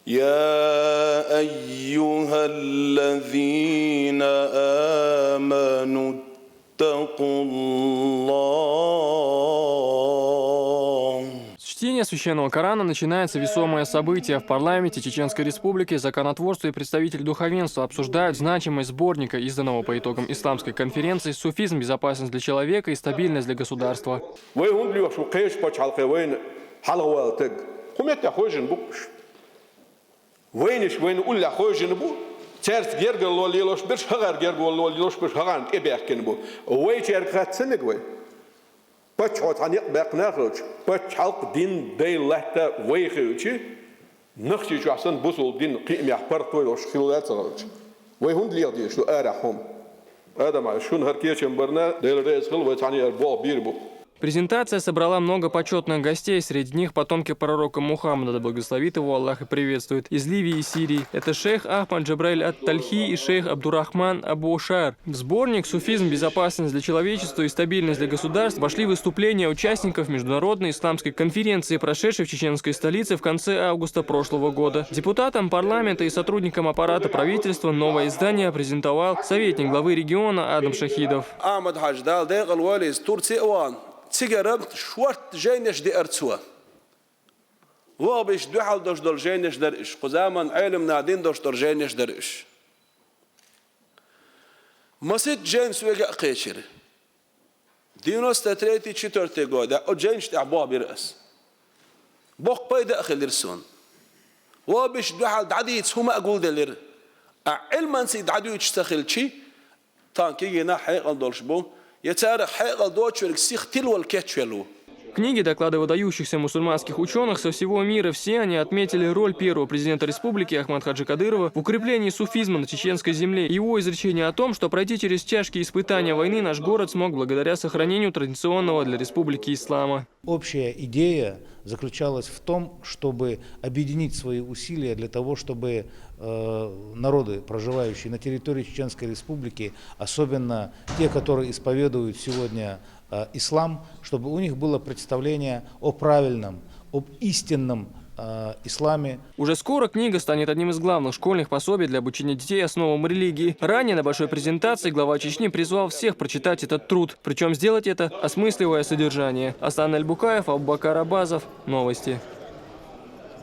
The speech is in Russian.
يا أيها الذين آمنوا اتقوا الله. С чтения священного Корана начинается весомое событие. В парламенте Чеченской Республики законотворство и представители духовенства обсуждают значимость сборника, изданного по итогам исламской конференции «Суфизм. Безопасность для человека и стабильность для государства». Презентация собрала много почетных гостей, среди них потомки пророка Мухаммада, да благословит его Аллах и приветствует, из Ливии и Сирии. Это шейх Ахмад Джабраиль ат-Тальхи и шейх Абдурахман Абу Шар. В сборник «Суфизм. Безопасность для человечества и стабильность для государств» вошли выступления участников Международной исламской конференции, прошедшей в чеченской столице в конце августа прошлого года. Депутатам парламента и сотрудникам аппарата правительства новое издание презентовал советник главы региона Адам Шахидов. Цигара шварт жейнеш де арцуа. Вабиш духал дош дол жейнеш дариш. Кузаман айлм надин дош дол жейнеш дариш. Масит жейн суега قيشر. 93-4 года от жейнш تعبوا برأس. بوق بايدا أخل رسون. وابش دحال دعديت هما أقول دلير. علما سيد عدو يشتغل شيء. تانكي جنا حقيقة دولشبو. В книге доклады выдающихся мусульманских ученых со всего мира все они отметили роль первого президента республики Ахмад Хаджи Кадырова в укреплении суфизма на чеченской земле. Его изречение о том, что пройти через тяжкие испытания войны наш город смог благодаря сохранению традиционного для республики ислама. Общая идея заключалась в том, чтобы объединить свои усилия для того, чтобы народы, проживающие на территории Чеченской Республики, особенно те, которые исповедуют сегодня ислам, чтобы у них было представление о правильном, об истинном исламе. Уже скоро книга станет одним из главных школьных пособий для обучения детей основам религии. Ранее на большой презентации глава Чечни призвал всех прочитать этот труд, причем сделать это, осмысливая содержание. Асан Аль-Букаев, Абубакар Абазов. Новости.